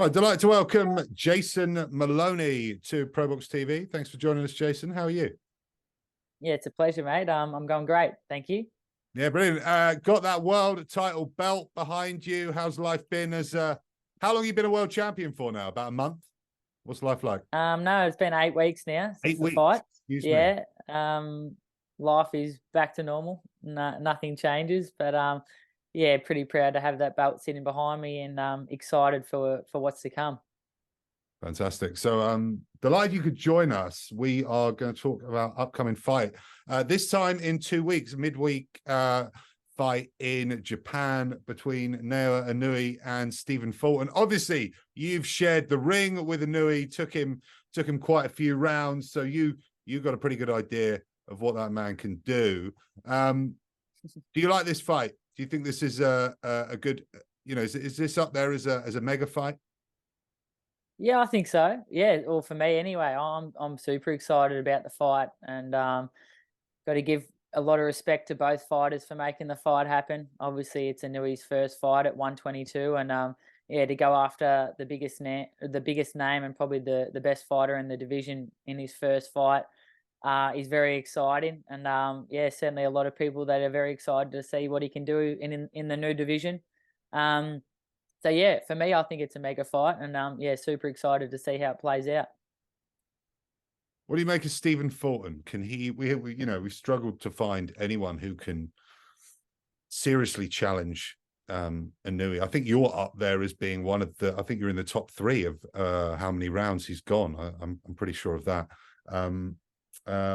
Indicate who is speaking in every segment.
Speaker 1: Right, delighted to welcome Jason Moloney to Pro Box TV. Thanks for joining us, Jason. How are you?
Speaker 2: Yeah, it's a pleasure, mate. I'm going great. Thank you.
Speaker 1: Yeah, brilliant. Got that world title belt behind you. How's life been? How long have you been a world champion for now? About a month? What's life like?
Speaker 2: No, it's been 8 weeks now since
Speaker 1: 8
Speaker 2: the
Speaker 1: weeks.
Speaker 2: fight.
Speaker 1: Excuse me.
Speaker 2: Yeah. Life is back to normal. No, nothing changes. But yeah, pretty proud to have that belt sitting behind me and excited for what's to come.
Speaker 1: Fantastic. So delighted you could join us. We are going to talk about upcoming fight. This time in 2 weeks, midweek fight in Japan between Naoya Inoue and Stephen Fulton. Obviously, you've shared the ring with Inoue, took him quite a few rounds, so you got a pretty good idea of what that man can do. Do you like this fight? Do you think this is a good, is this up there as a mega fight?
Speaker 2: Yeah, I think so. Yeah, well, for me anyway, I'm super excited about the fight, and got to give a lot of respect to both fighters for making the fight happen. Obviously, it's Inouye's first fight at 122, and yeah, to go after the biggest name and probably the best fighter in the division in his first fight is very exciting. And yeah, certainly a lot of people that are very excited to see what he can do in the new division. Um, so yeah, for me, I think it's a mega fight, and yeah, super excited to see how it plays out.
Speaker 1: What do you make of Stephen Fulton? Can he? We struggled to find anyone who can seriously challenge Inoue. I think you're up there as being one of the. I think you're in the top three of how many rounds he's gone. I'm pretty sure of that.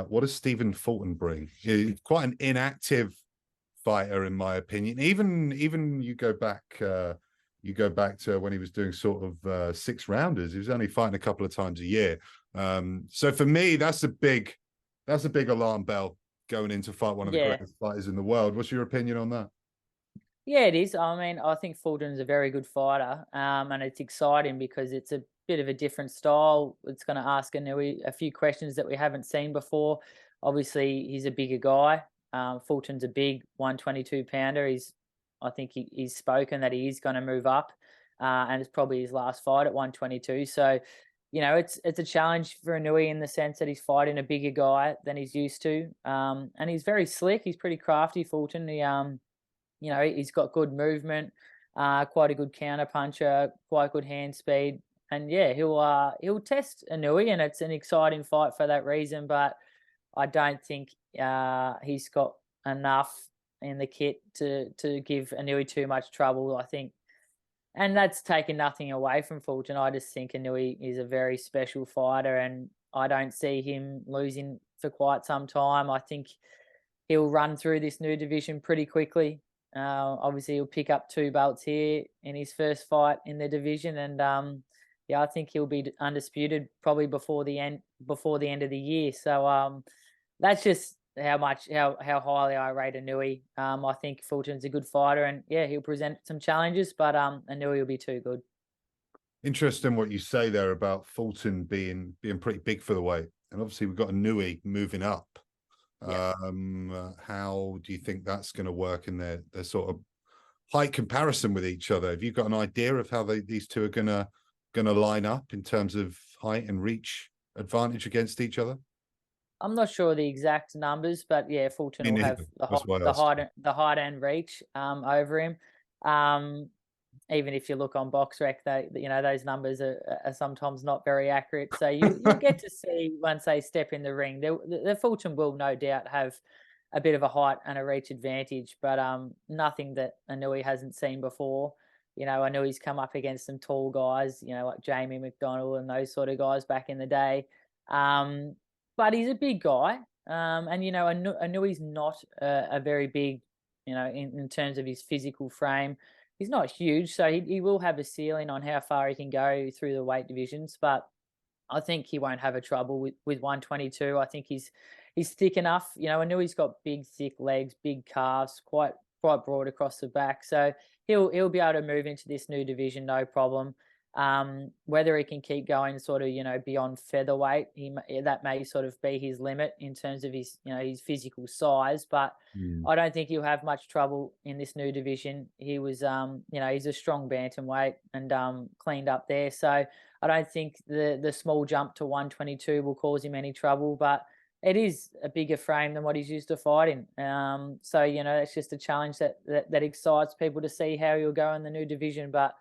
Speaker 1: What does Stephen Fulton bring? He's quite an inactive fighter, in my opinion. Even you go back. You go back to when he was doing sort of six rounders. He was only fighting a couple of times a year. So for me, that's a big alarm bell going in to fight one of the greatest fighters in the world. What's your opinion on that?
Speaker 2: Yeah, it is. I mean, I think Fulton's a very good fighter, and it's exciting because it's a bit of a different style. It's going to ask Inoue a few questions that we haven't seen before. Obviously, he's a bigger guy. Fulton's a big 122-pounder. I think he's spoken that he is going to move up, and it's probably his last fight at 122. So, it's a challenge for Inoue in the sense that he's fighting a bigger guy than he's used to, and he's very slick. He's pretty crafty, Fulton. He's got good movement, quite a good counter puncher, quite good hand speed, and yeah, he'll test Inoue, and it's an exciting fight for that reason. But I don't think he's got enough in the kit to give Inoue too much trouble, I think. And that's taken nothing away from Fulton. I just think Inoue is a very special fighter, and I don't see him losing for quite some time. I think he'll run through this new division pretty quickly. Obviously, he'll pick up 2 belts here in his first fight in the division, and yeah, I think he'll be undisputed probably before the end of the year. So that's just how highly I rate Inoue. I think Fulton's a good fighter, and yeah, he'll present some challenges, but Inoue will be too good.
Speaker 1: Interesting what you say there about Fulton being pretty big for the weight, and obviously we've got Inoue moving up.
Speaker 2: Yeah.
Speaker 1: How do you think that's going to work in their sort of height comparison with each other? Have you got an idea of how these two are going to line up in terms of height and reach advantage against each other?
Speaker 2: I'm not sure the exact numbers, but yeah, Fulton will have the height and reach over him. Even if you look on BoxRec, those numbers are sometimes not very accurate. So you'll get to see once they step in the ring. The Fulton will no doubt have a bit of a height and a reach advantage, but nothing that Inoue hasn't seen before. I know he's come up against some tall guys, like Jamie McDonald and those sort of guys back in the day. But he's a big guy, and Inouye's not a very big, in terms of his physical frame. He's not huge, so he will have a ceiling on how far he can go through the weight divisions. But I think he won't have a trouble with 122. I think he's thick enough. I know he's got big, thick legs, big calves, quite broad across the back. So he'll be able to move into this new division, no problem. Whether he can keep going sort of, beyond featherweight, that may sort of be his limit in terms of his, his physical size. But
Speaker 1: Mm.
Speaker 2: I don't think he'll have much trouble in this new division. He was, he's a strong bantamweight and cleaned up there. So I don't think the small jump to 122 will cause him any trouble. But it is a bigger frame than what he's used to fighting. So it's just a challenge that excites people to see how he'll go in the new division. But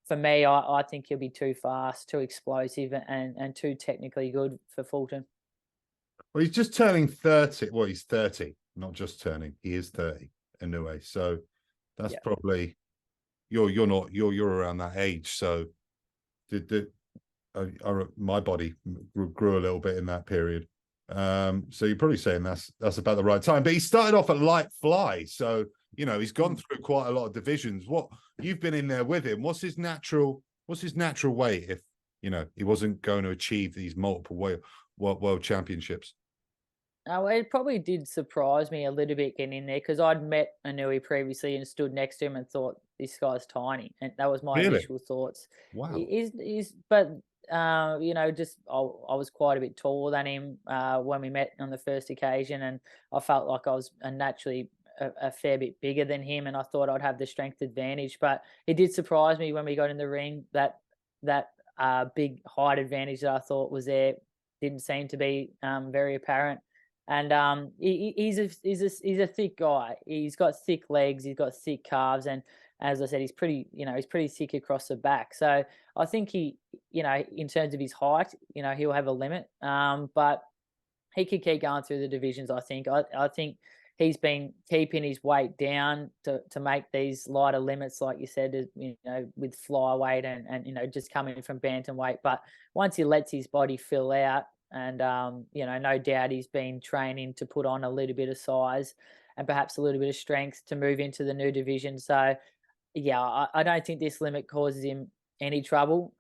Speaker 2: for me, I think he'll be too fast, too explosive, and too technically good for Fulton.
Speaker 1: Well, he's just turning 30. Well, he's 30, not just turning. He is 30 anyway. So that's probably you're not you're around that age. So my body grew a little bit in that period. So you're probably saying that's about the right time. But he started off at light fly, so he's gone through quite a lot of divisions. What you've been in there with him? What's his natural weight if he wasn't going to achieve these multiple world championships?
Speaker 2: Oh, it probably did surprise me a little bit getting in there because I'd met Inoue previously and stood next to him and thought this guy's tiny, and that was my
Speaker 1: Really?
Speaker 2: initial thoughts.
Speaker 1: Wow.
Speaker 2: But just I was quite a bit taller than him when we met on the first occasion, and I felt like I was naturally a fair bit bigger than him, and I thought I'd have the strength advantage. But it did surprise me when we got in the ring that big height advantage that I thought was there didn't seem to be very apparent. And he's a thick guy. He's got thick legs. He's got thick calves, and as I said, he's pretty thick across the back. So I think he, in terms of his height, he'll have a limit. But he could keep going through the divisions. I think. I think he's been keeping his weight down to make these lighter limits, like you said, with flyweight and just coming from bantamweight. But once he lets his body fill out, and no doubt he's been training to put on a little bit of size and perhaps a little bit of strength to move into the new division. So yeah, I don't think this limit causes him any trouble.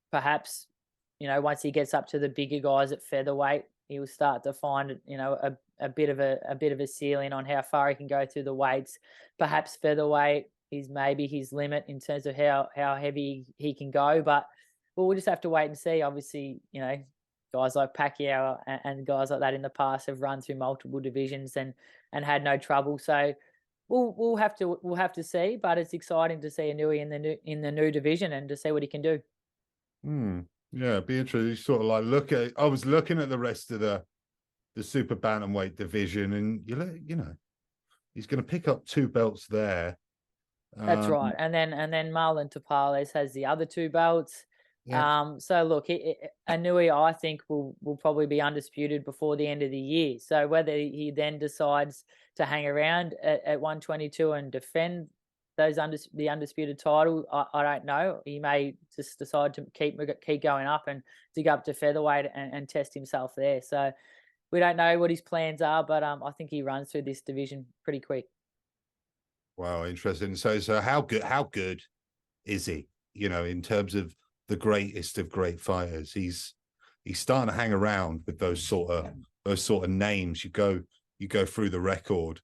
Speaker 2: Perhaps once he gets up to the bigger guys at featherweight, he'll start to find a bit of a ceiling on how far he can go through the weights. Perhaps featherweight is maybe his limit in terms of how heavy he can go. But we'll just have to wait and see. Obviously, guys like Pacquiao and guys like that in the past have run through multiple divisions and had no trouble. So we'll have to see. But it's exciting to see Inoue in the new division and to see what he can do.
Speaker 1: Yeah, it'd be interesting. You sort of like I was looking at the rest of the super bantamweight division, and he's going to pick up 2 belts there.
Speaker 2: That's right. And then Marlon Tapales has the other 2 belts.
Speaker 1: Yeah.
Speaker 2: So look, Inoue, I think will probably be undisputed before the end of the year. So whether he then decides to hang around at 122 and defend the undisputed title, I don't know. He may just decide to keep going up and dig up to featherweight and test himself there. So we don't know what his plans are, but I think he runs through this division pretty quick.
Speaker 1: Wow, interesting. So how good is he? In terms of the greatest of great fighters, he's starting to hang around with those sort of names. You go through the record.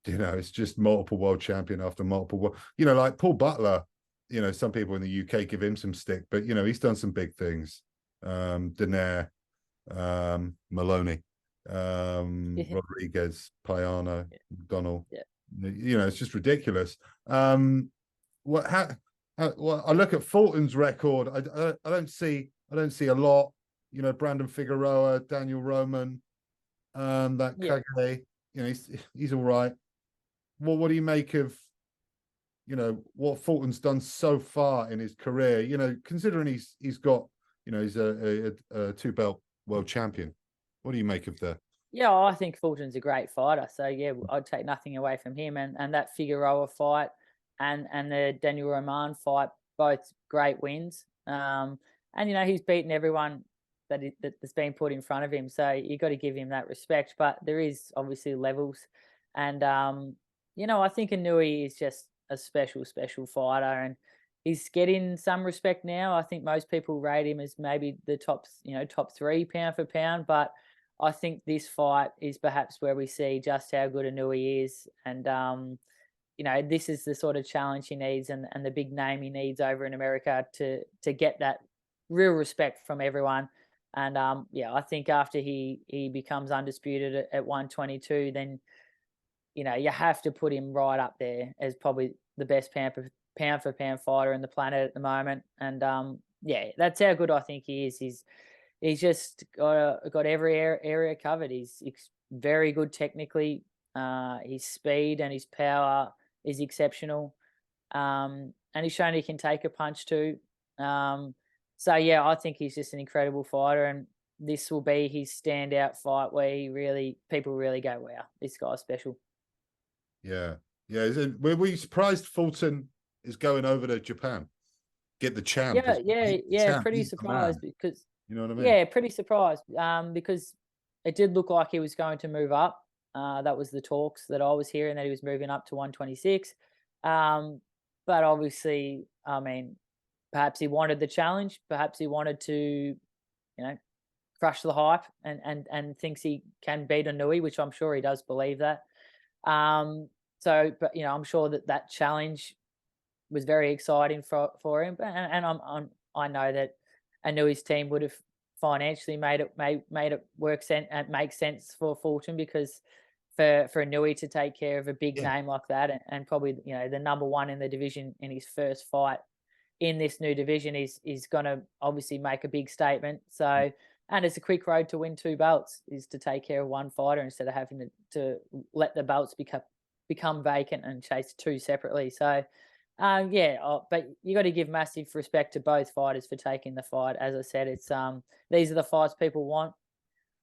Speaker 1: It's just multiple world champion after multiple. Like Paul Butler. Some people in the UK give him some stick, but he's done some big things. Donaire, Moloney, Rodriguez, Payano, McDonald.
Speaker 2: Yeah.
Speaker 1: It's just ridiculous. Well, I look at Fulton's record. I don't see a lot. Brandon Figueroa, Daniel Roman, that Kage. He's all right. Well, what do you make of what Fulton's done so far in his career? Considering he's got he's a 2-belt world champion. What do you make of that?
Speaker 2: Yeah, I think Fulton's a great fighter. So yeah, I'd take nothing away from him. And that Figueroa fight and the Daniel Roman fight, both great wins. And he's beaten everyone that's been put in front of him. So you got to give him that respect. But there is obviously levels, and I think Inoue is just a special fighter, and he's getting some respect now. I think most people rate him as maybe the top 3 pound for pound, but I think this fight is perhaps where we see just how good Inoue is, and this is the sort of challenge he needs and the big name he needs over in America to get that real respect from everyone. And I think after he becomes undisputed at 122, then you have to put him right up there as probably the best pound for pound fighter in the planet at the moment. And that's how good I think he is. He's just got every area covered. He's very good technically. His speed and his power is exceptional. And he's shown he can take a punch too. I think he's just an incredible fighter, and this will be his standout fight where people really go, wow, this guy's special.
Speaker 1: Yeah. Were we surprised Fulton is going over to Japan? Get the champ.
Speaker 2: Pretty surprised because
Speaker 1: you know what I mean?
Speaker 2: Pretty surprised. Because it did look like he was going to move up. That was the talks that I was hearing, that he was moving up to 126. But obviously, I mean, perhaps he wanted the challenge. Perhaps he wanted to, crush the hype and thinks he can beat Inoue, which I'm sure he does believe that. But I'm sure that challenge was very exciting for him. And I know that Inoue's team would have financially made it make sense for Fulton, because for Inoue to take care of a big name like that, and probably the number one in the division in his first fight in this new division is going to obviously make a big statement. So, and it's a quick road to win 2 belts, is to take care of one fighter instead of having to let the belts become vacant and chase 2 separately. So, but you got to give massive respect to both fighters for taking the fight. As I said, it's these are the fights people want.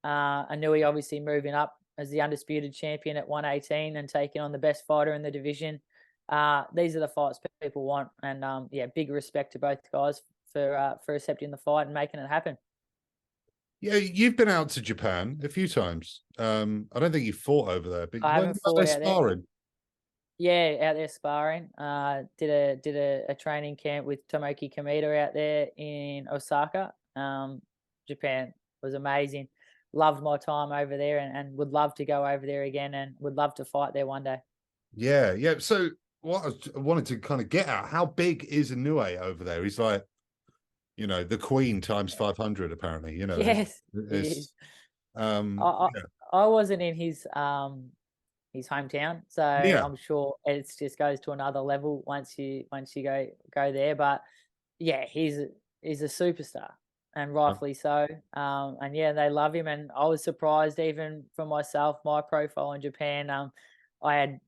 Speaker 2: Inoue obviously moving up as the undisputed champion at 118 and taking on the best fighter in the division. These are the fights people want, and big respect to both guys for accepting the fight and making it happen.
Speaker 1: Yeah, you've been out to Japan a few times. I don't think you fought over there, but
Speaker 2: I haven't fought out
Speaker 1: sparring.
Speaker 2: Yeah, out there sparring. Did a training camp with Tomoki Kamita out there in Osaka. Japan was amazing. Loved my time over there, and would love to go over there again, and would love to fight there one day.
Speaker 1: Yeah. So what I wanted to kind of get at, how big is Inoue over there? He's like, the queen times 500, apparently.
Speaker 2: Yes, I wasn't in his hometown, so I'm sure it just goes to another level once you go there. But he's a superstar, and rightfully so. And they love him, and I was surprised even for myself, my profile in Japan. I had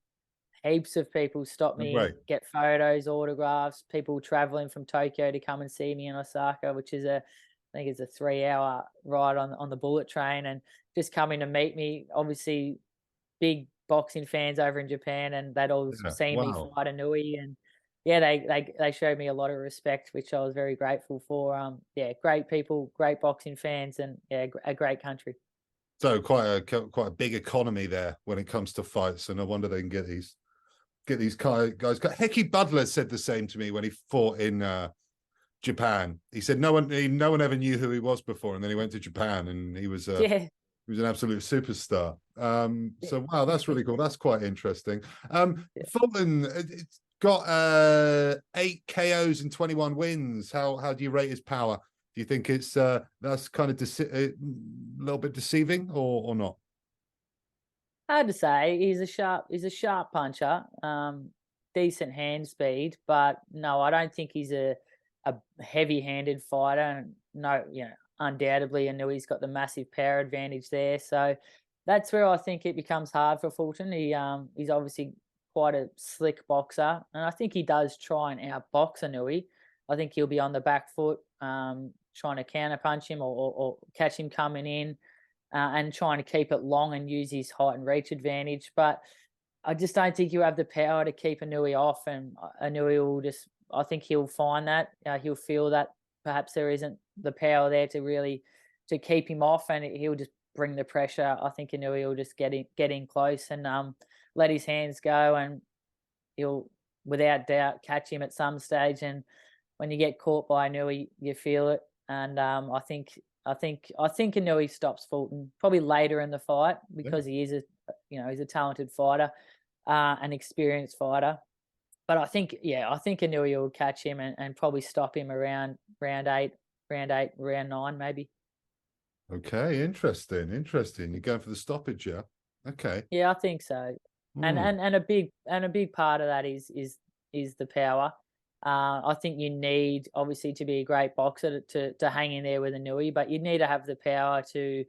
Speaker 2: heaps of people stop me, get photos, autographs, people traveling from Tokyo to come and see me in Osaka, which is I think it's a 3-hour ride on the bullet train, and just coming to meet me. Obviously, big boxing fans over in Japan, and they'd all seen me fight Inoue, and they showed me a lot of respect, which I was very grateful for. Great people, great boxing fans, and a great country.
Speaker 1: So quite a big economy there when it comes to fights, and I wonder they can get these guys. Hecky Butler said the same to me when he fought in Japan. He said no one ever knew who he was before, and then he went to Japan, and he was an absolute superstar. So wow, that's really cool. That's quite interesting. Fulton, it's got 8 KOs and 21 wins. How do you rate his power? Do you think it's that's kind of a little bit deceiving, or not?
Speaker 2: Hard to say. He's a sharp puncher, decent hand speed, but no, I don't think he's a heavy-handed fighter. And no, undoubtedly, I know he's got the massive power advantage there. So that's where I think it becomes hard for Fulton. He's obviously quite a slick boxer, and I think he does try and outbox Inoue. I think he'll be on the back foot, trying to counterpunch him or catch him coming in, and trying to keep it long and use his height and reach advantage. But I just don't think you have the power to keep Inoue off, and Inoue will I think he'll find that. He'll feel that perhaps there isn't the power there to keep him off, and he'll just bring the pressure. I think Inoue will just get in close and let his hands go, and he'll without doubt catch him at some stage. And when you get caught by Inoue, you feel it. And I think Inoue stops Fulton probably later in the fight, because he is he's a talented fighter. an experienced fighter. But I think, yeah, I think Inoue will catch him and probably stop him around round 9, maybe.
Speaker 1: Okay, interesting, interesting. You're going for the stoppage, yeah? Okay.
Speaker 2: Yeah, I think so. And
Speaker 1: Hmm.
Speaker 2: and and a big part of that is the power. I think you need obviously to be a great boxer to hang in there with Inoue, but you need to have the power to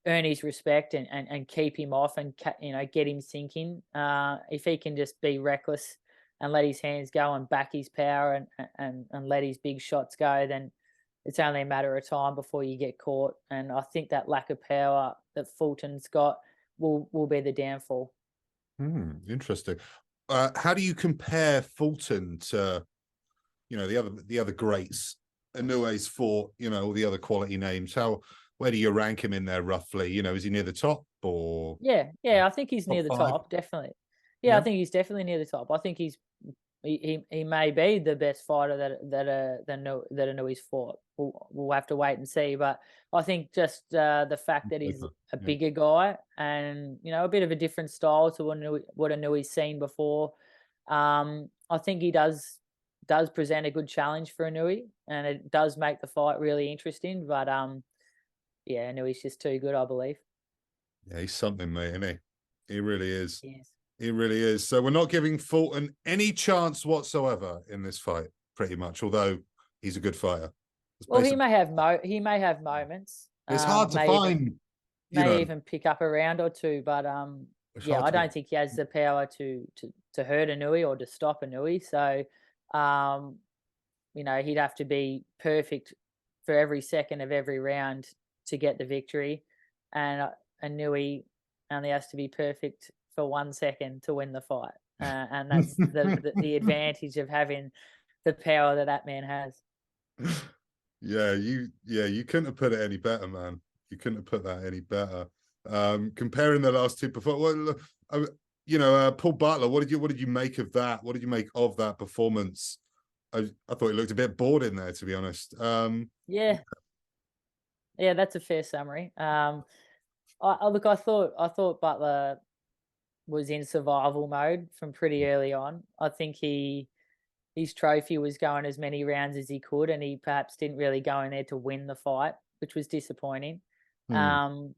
Speaker 2: earn his respect and keep him off and get him thinking. If he can just be reckless and let his hands go and back his power and let his big shots go, then it's only a matter of time before you get caught. And I think that lack of power that Fulton's got will be the downfall.
Speaker 1: Hmm. Interesting. How do you compare Fulton to, the other greats? Inoue's fought, all the other quality names. Where do you rank him in there roughly? Is he near the top or
Speaker 2: Yeah, I think he's near
Speaker 1: top
Speaker 2: the
Speaker 1: five?
Speaker 2: top, definitely. Yeah, I
Speaker 1: Yeah.
Speaker 2: think he's definitely near the top. I think he may be the best fighter that Inouye's fought. We'll have to wait and see, but I think just the fact that he's a
Speaker 1: Yeah.
Speaker 2: bigger guy and a bit of a different style to what Inouye's seen before. I think he does present a good challenge for Inoue, and it does make the fight really interesting. But yeah, Inouye's just too good, I believe.
Speaker 1: Yeah, he's something, mate, isn't he? He really is.
Speaker 2: Yes.
Speaker 1: He really is. So we're not giving Fulton any chance whatsoever in this fight, pretty much, although he's a good fighter. It's
Speaker 2: Well,
Speaker 1: basically
Speaker 2: he may have moments.
Speaker 1: it's hard to find, you know,
Speaker 2: May even pick up a round or two, but
Speaker 1: it's
Speaker 2: yeah,
Speaker 1: hard
Speaker 2: I
Speaker 1: to
Speaker 2: don't think he has the power to hurt Inouye or to stop Inouye. So, um, he'd have to be perfect for every second of every round to get the victory, and Inouye only has to be perfect for 1 second to win the fight, and that's the advantage of having the power that man has.
Speaker 1: you couldn't have put it any better, man. You couldn't have put that any better. Comparing the last two performances, Paul Butler, what did you make of that? What did you make of that performance? I thought he looked a bit bored in there, to be honest.
Speaker 2: Yeah, yeah, that's a fair summary. Look, I thought Butler was in survival mode from pretty early on. I think his trophy was going as many rounds as he could, and he perhaps didn't really go in there to win the fight, which was disappointing.
Speaker 1: Hmm.
Speaker 2: Um,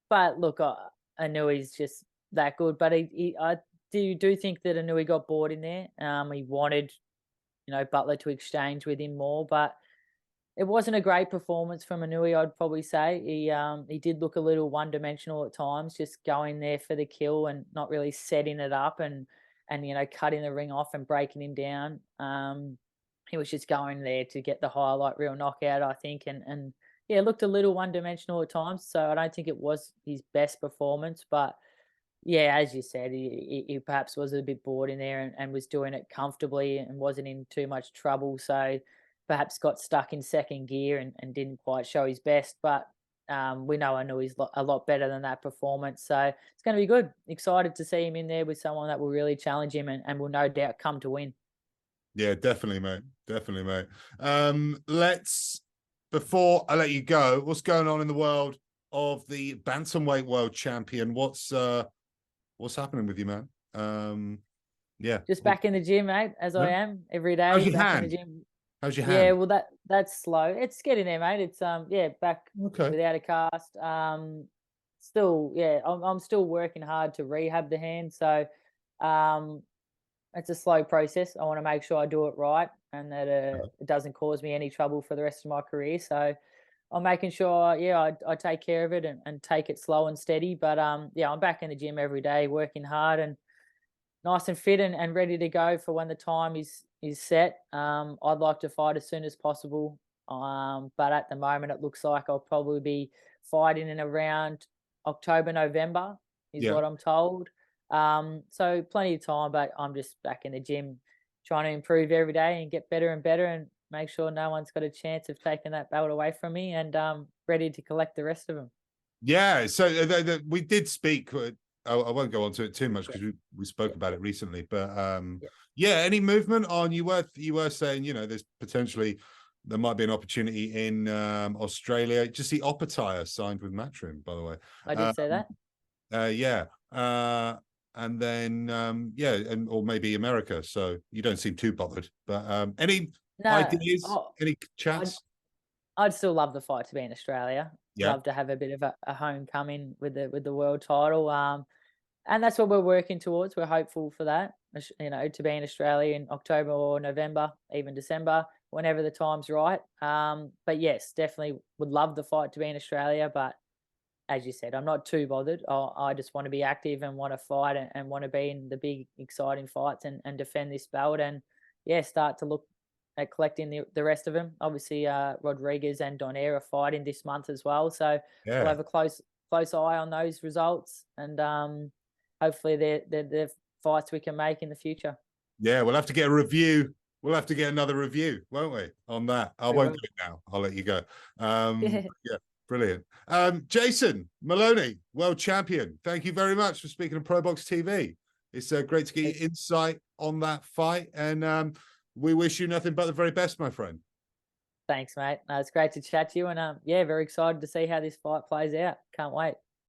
Speaker 2: but look, I knew he's just that good. But I do think that I knew he got bored in there. He wanted Butler to exchange with him more, but it wasn't a great performance from Inoue, I'd probably say. He did look a little one-dimensional at times, just going there for the kill and not really setting it up and cutting the ring off and breaking him down. He was just going there to get the highlight reel knockout, I think, and yeah, looked a little one-dimensional at times. So I don't think it was his best performance, but yeah, as you said, he perhaps was a bit bored in there and was doing it comfortably and wasn't in too much trouble. So perhaps got stuck in second gear and didn't quite show his best. But we know I know he's a lot better than that performance. So it's going to be good. Excited to see him in there with someone that will really challenge him and will no doubt come to win.
Speaker 1: Yeah, definitely, mate. Definitely, mate. Let's before I let you go, what's going on in the world of the bantamweight world champion? What's happening with you, man? Yeah.
Speaker 2: Just back in the gym, mate, as I
Speaker 1: Yeah.
Speaker 2: am every
Speaker 1: How's
Speaker 2: day,
Speaker 1: your
Speaker 2: back in the
Speaker 1: hand?
Speaker 2: gym.
Speaker 1: How's your
Speaker 2: Yeah,
Speaker 1: hand?
Speaker 2: well, that's slow. It's getting there, mate. It's yeah, back
Speaker 1: Okay.
Speaker 2: without a cast. Still, yeah, I'm still working hard to rehab the hand. So, um, it's a slow process. I want to make sure I do it right and that it doesn't cause me any trouble for the rest of my career. So, I'm making sure, yeah, I take care of it and take it slow and steady. But yeah, I'm back in the gym every day, working hard and nice and fit and ready to go for when the time is set. I'd like to fight as soon as possible, but at the moment it looks like I'll probably be fighting in around October, November, is
Speaker 1: Yeah.
Speaker 2: what I'm told. So plenty of time, but I'm just back in the gym, trying to improve every day and get better and better, and make sure no one's got a chance of taking that belt away from me, and ready to collect the rest of them.
Speaker 1: Yeah. So we did speak. I won't go on to it too much
Speaker 2: Yeah,
Speaker 1: because we spoke
Speaker 2: yeah,
Speaker 1: about it recently. But
Speaker 2: yeah.
Speaker 1: yeah, any movement on you were saying there's potentially there might be an opportunity in Australia. Just see Opetire signed with Matchroom, by the way.
Speaker 2: I did say
Speaker 1: Um,
Speaker 2: that.
Speaker 1: yeah. and then yeah, and or maybe America. So you don't seem too bothered. But any
Speaker 2: No,
Speaker 1: ideas, any
Speaker 2: I'd,
Speaker 1: chats?
Speaker 2: I'd still love the fight to be in Australia.
Speaker 1: Yeah,
Speaker 2: Love to have a bit of a homecoming with the world title. And that's what we're working towards. We're hopeful for that, to be in Australia in October or November, even December, whenever the time's right. But yes, definitely would love the fight to be in Australia. But as you said, I'm not too bothered. I just want to be active and want to fight and want to be in the big, exciting fights and defend this belt. And yeah, start to look at collecting the rest of them. Obviously, Rodriguez and Donaire are fighting this month as well. So we'll
Speaker 1: yeah,
Speaker 2: have a close eye on those results. And hopefully they're fights we can make in the future.
Speaker 1: yeah. We'll have to get a review. We'll have to get another review, won't we, on that? I
Speaker 2: We
Speaker 1: won't do
Speaker 2: will.
Speaker 1: it now. I'll let you go. Yeah, brilliant. Jason Moloney, world champion. Thank you very much for speaking on Pro Box TV. It's great to get your insight on that fight, and we wish you nothing but the very best, my friend.
Speaker 2: Thanks, mate. It's great to chat to you, and yeah, very excited to see how this fight plays out. Can't wait.